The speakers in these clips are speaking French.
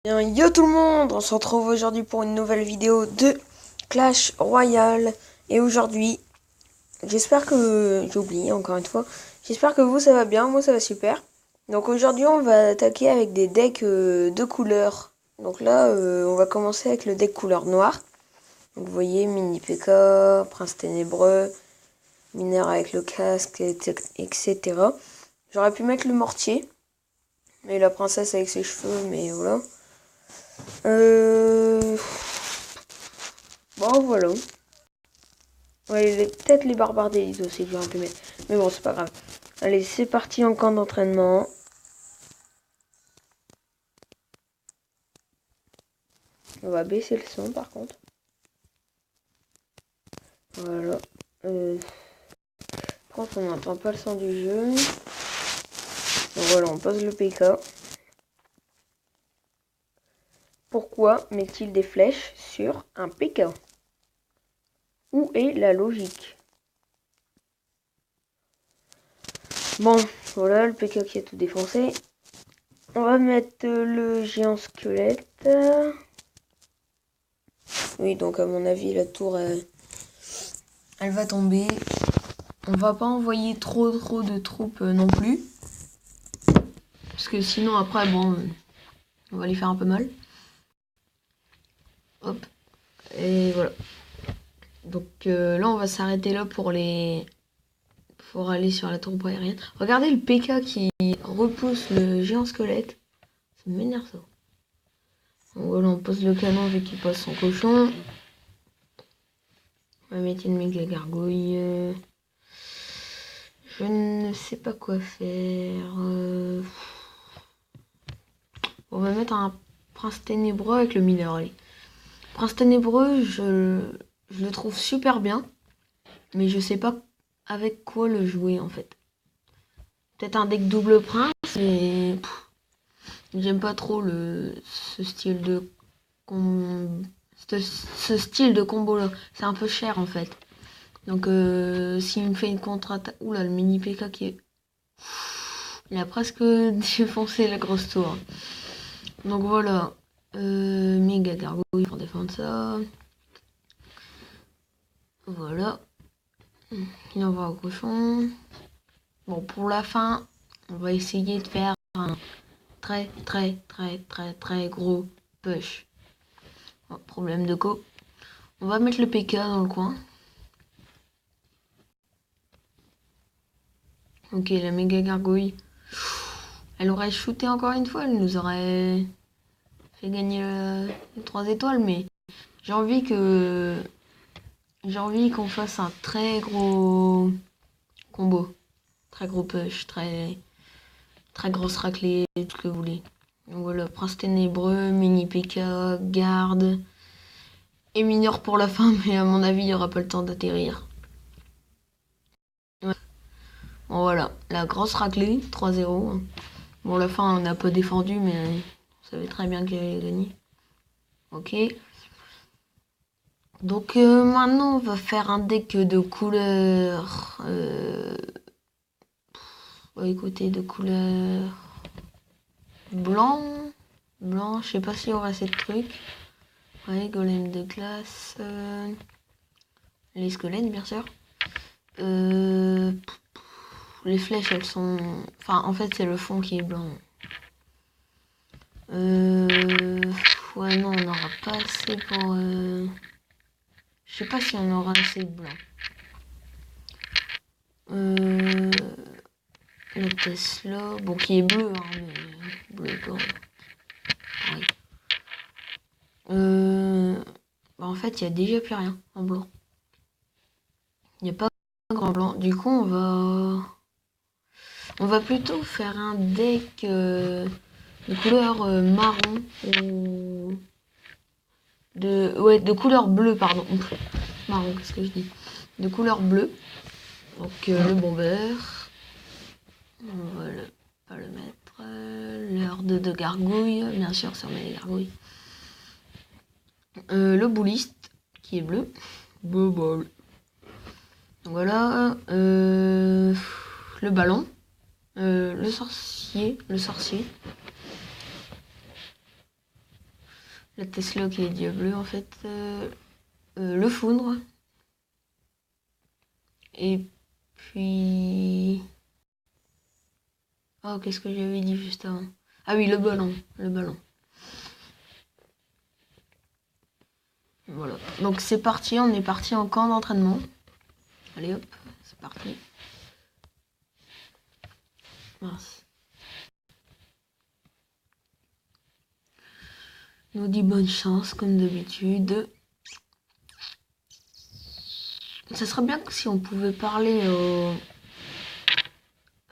Bien, yo tout le monde, on se retrouve aujourd'hui pour une nouvelle vidéo de Clash Royale. Et aujourd'hui, j'espère que... J'ai oublié encore une fois. J'espère que vous ça va bien, moi ça va super. Donc aujourd'hui on va attaquer avec des decks de couleurs. Donc là on va commencer avec le deck couleur noire. Donc vous voyez, Mini P.K., Prince Ténébreux, Mineur avec le casque, etc. J'aurais pu mettre le mortier. Et la princesse avec ses cheveux, mais voilà. Bon, voilà. Ouais, peut-être les barbares d'élite aussi que j'aurais pu mettre. Mais bon, c'est pas grave. Allez, c'est parti en camp d'entraînement. On va baisser le son par contre. Voilà. Par contre, on n'entend pas le son du jeu. Donc voilà, on pose le PK. Pourquoi met-il des flèches sur un PK? Où est la logique? Bon, voilà, le PK qui a tout défoncé. On va mettre le géant squelette. Oui, donc à mon avis, la tour, elle va tomber. On va pas envoyer trop de troupes non plus. Parce que sinon, après, bon, on va les faire un peu mal. Hop. Et voilà. Donc là, on va s'arrêter là pour aller sur la tour aérienne. Regardez le PK qui repousse le géant squelette. Ça m'énerve ça. Donc voilà, on pose le canon vu qu'il passe son cochon. On va mettre une méga gargouille. Je ne sais pas quoi faire. On va mettre un prince ténébreux avec le mineur. Allez. Prince ténébreux, je le trouve super bien. Mais je sais pas avec quoi le jouer en fait. Peut-être un deck double prince, mais j'aime pas trop ce style de combo là. C'est un peu cher en fait. Donc s'il me fait une contre-attaque. Oula, le mini PK qui est. Il a presque défoncé la grosse tour. Donc voilà. Méga gargouille pour défendre ça. Voilà. Il envoie au cochon. Bon, pour la fin, on va essayer de faire un très gros push. Oh, problème de co. On va mettre le PK dans le coin. Ok, la méga gargouille. Elle aurait shooté encore une fois, elle nous aurait fait gagner les 3 étoiles, mais j'ai envie qu'on fasse un très gros combo. Très gros push, très grosse raclée, tout ce que vous voulez. Donc voilà, prince ténébreux, mini PK, garde et mineur pour la fin, mais à mon avis, il n'y aura pas le temps d'atterrir. Ouais. Bon voilà, la grosse raclée, 3-0. Bon, la fin, on n'a pas défendu, mais on savait très bien qu'il allait gagner. Ok. Donc maintenant, on va faire un deck de couleur. Écoutez, de couleur blanc. Blanc, je sais pas s'il y aura assez de trucs. Ouais, golem de glace. Les squelettes, bien sûr. Les flèches, elles sont... Enfin, en fait, c'est le fond qui est blanc. Ouais, non, on n'aura pas assez pour... Je sais pas si on aura assez de blanc. Le Tesla, bon, qui est bleu, hein, mais bleu pas. Ouais. Bah, en fait, il y a déjà plus rien en blanc. Il n'y a pas un grand blanc. Du coup, on va plutôt faire un deck de couleur marron ou de couleur bleue, pardon. Marron, qu'est-ce que je dis? De couleur bleue. Donc le bomber. On va pas le mettre. L'heure de gargouille, bien sûr, ça met les gargouilles. Le bouliste qui est bleu. Bobol. Donc voilà. Le ballon. Le sorcier. La Tesla qui est diableux en fait. Le foudre. Et puis... Oh, qu'est-ce que j'avais dit juste avant? Ah oui, le ballon. Le ballon. Voilà. Donc c'est parti, on est parti en camp d'entraînement. Allez hop, c'est parti. Mince. Nous dit bonne chance comme d'habitude. Ça serait bien que si on pouvait parler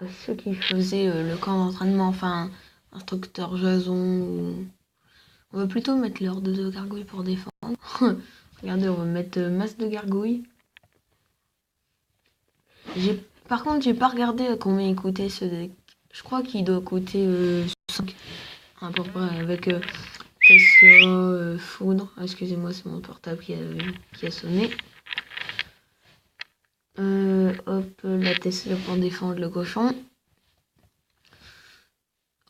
à ceux qui faisaient le camp d'entraînement, enfin instructeur Jason. On va plutôt mettre l'ordre de gargouille pour défendre. Regardez, on va mettre masse de gargouille. Par contre, j'ai pas regardé à combien il coûtait ce deck. Je crois qu'il doit coûter 5 à peu près avec Tesla, foudre. Ah, excusez-moi, c'est mon portable qui a sonné. Hop, la Tesla pour défendre le cochon.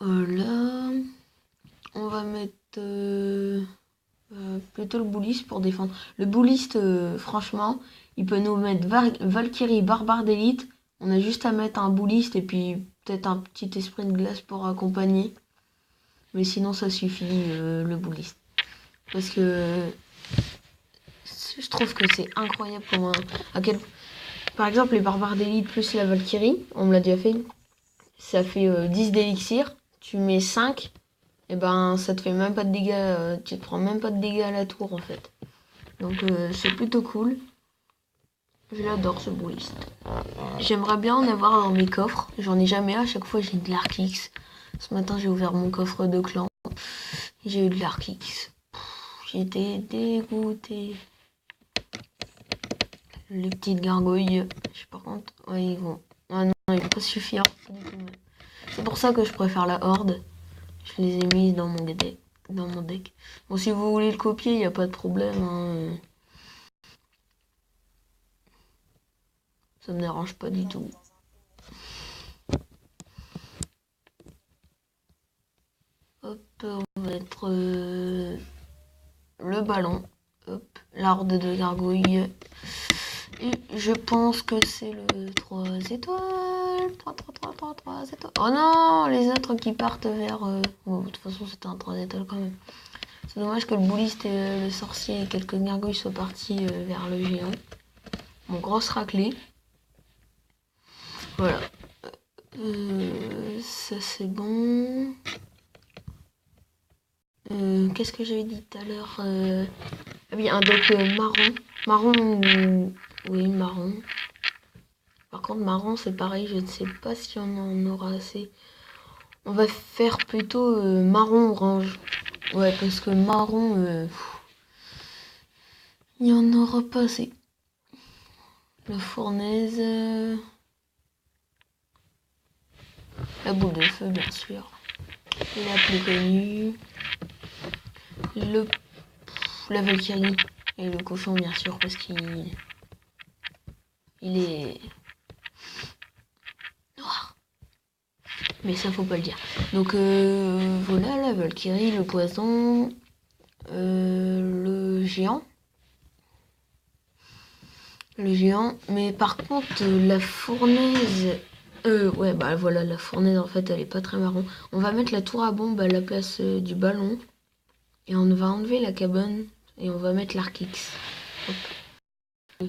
Voilà. On va mettre plutôt le bouliste pour défendre. Le bouliste, franchement, il peut nous mettre Valkyrie, barbare d'élite. On a juste à mettre un bouliste et puis peut-être un petit esprit de glace pour accompagner. Mais sinon, ça suffit, le bouliste. Parce que je trouve que c'est incroyable comment... Par exemple, les barbares d'élite plus la Valkyrie, on me l'a déjà fait. Ça fait 10 d'élixir. Tu mets 5. Et ben ça te fait même pas de dégâts, tu te prends même pas de dégâts à la tour en fait. Donc c'est plutôt cool. Je l'adore ce bouliste. J'aimerais bien en avoir dans mes coffres. J'en ai jamais, à chaque fois j'ai de l'Arc X. Ce matin j'ai ouvert mon coffre de clan. J'ai eu de l'Arc X. J'étais dégoûtée. Les petites gargouilles. Je sais par contre. Ouais, ils vont. Ah non, ils vont pas suffire. C'est pour ça que je préfère la horde. Je les ai mises dans mon deck. Bon, si vous voulez le copier, il n'y a pas de problème. Hein. Ça me dérange pas du tout. Hop, on va mettre le ballon. Hop, l'horde de gargouilles. Et je pense que c'est le 3 étoiles. 3 étoiles. Oh non, les autres qui partent vers... Bon, de toute façon, c'était un 3 étoiles quand même. C'est dommage que le bouliste et le sorcier et quelques gargouilles soient partis vers le géant. Bon, grosse raclée. Voilà. Ça, c'est bon. Qu'est-ce que j'avais dit tout à l'heure Ah oui, un deck marron. Marron, oui, marron. Par contre, marron, c'est pareil, je ne sais pas si on en aura assez. On va faire plutôt marron-orange. Ouais, parce que marron, il n'y en aura pas assez. La fournaise. La boule de feu, bien sûr. La plus connue. La Valkyrie. Et le cochon, bien sûr, parce qu'il est noir. Mais ça, faut pas le dire. Donc, voilà, la Valkyrie, le poison, le géant. Le géant. Mais par contre, la fournaise... ouais, bah voilà, la fournaise, en fait, elle est pas très marron. On va mettre la tour à bombe à la place du ballon. Et on va enlever la cabane. Et on va mettre l'Arc X. Hop.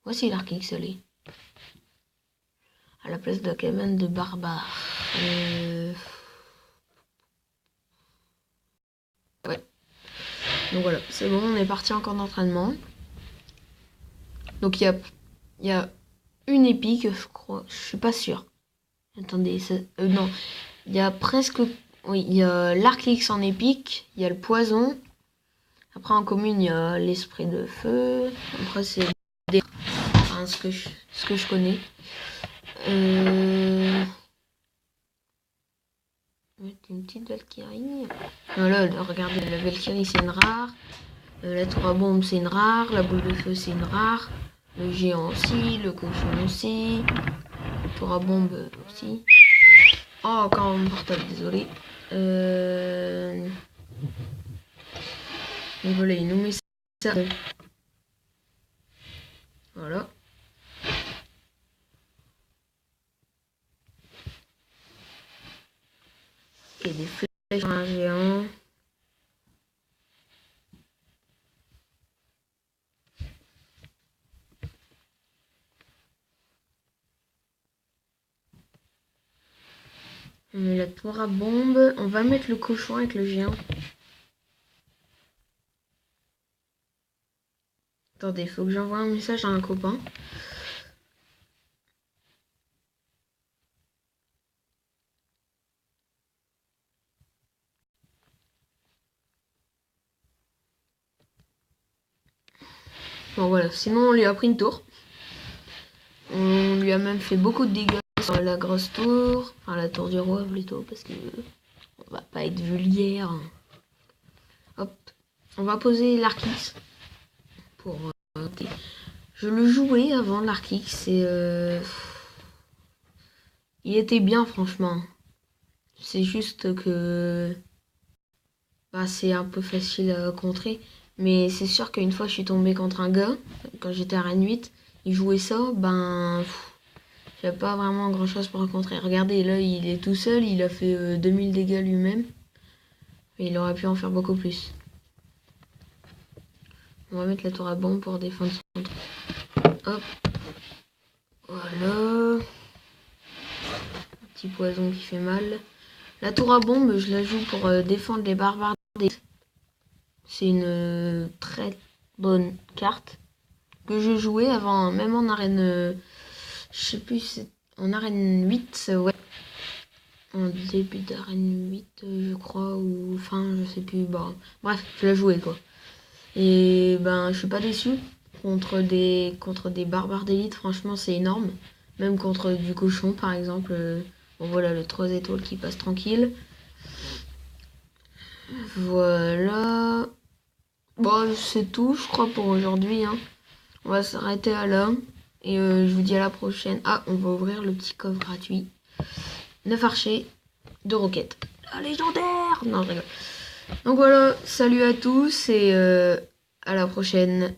Voici l'Arc X, allez. À la place de la cabane de barbare. Ouais. Donc voilà, c'est bon, on est parti en camp d'entraînement. Donc il y a une épique, je crois. Je suis pas sûre. Attendez, non. Il y a presque... Oui, il y a l'Arc X en épique. Il y a le poison. Après en commune, il y a l'esprit de feu. Après c'est des... Enfin, ce que je connais. Une petite Valkyrie. Voilà, regardez, la Valkyrie c'est une rare. La tour à bombe c'est une rare. La boule de feu c'est une rare. Le géant aussi. Le cochon aussi. La tour à bombe aussi. Oh, encore mon portable, désolé. Et voilà, il nous met ça. Voilà. Et des flèches sur un géant. On met la tour à bombe. On va mettre le cochon avec le géant. Attendez, faut que j'envoie un message à un copain. Bon voilà, sinon on lui a pris une tour. On lui a même fait beaucoup de dégâts sur la grosse tour. Enfin la tour du roi plutôt, parce que on va pas être vulgaire. Hop. On va poser l'Arkix. Pour je le jouais avant l'Arkix et il était bien franchement. C'est juste que bah, c'est un peu facile à contrer. Mais c'est sûr qu'une fois je suis tombée contre un gars, quand j'étais à Rennes 8, il jouait ça, ben j'avais pas vraiment grand chose pour le contrer. Regardez, là il est tout seul, il a fait 2000 dégâts lui-même. Mais il aurait pu en faire beaucoup plus. On va mettre la tour à bombe pour défendre son truc. Hop. Voilà. Un petit poison qui fait mal. La tour à bombe, je la joue pour défendre les barbares. C'est une très bonne carte que je jouais avant, même en arène, je sais plus, en arène 8, ouais. En début d'arène 8, je crois, ou fin, je sais plus. Bon, bref, je la jouais quoi. Et ben, je suis pas déçu. Contre des barbares d'élite, franchement, c'est énorme. Même contre du cochon, par exemple. Bon, voilà, le 3 étoiles qui passe tranquille. Voilà. Bon, c'est tout, je crois, pour aujourd'hui. Hein. On va s'arrêter à là. Et je vous dis à la prochaine. Ah, on va ouvrir le petit coffre gratuit. 9 archers, 2 roquettes. La légendaire! Non, je rigole. Donc voilà, salut à tous et à la prochaine.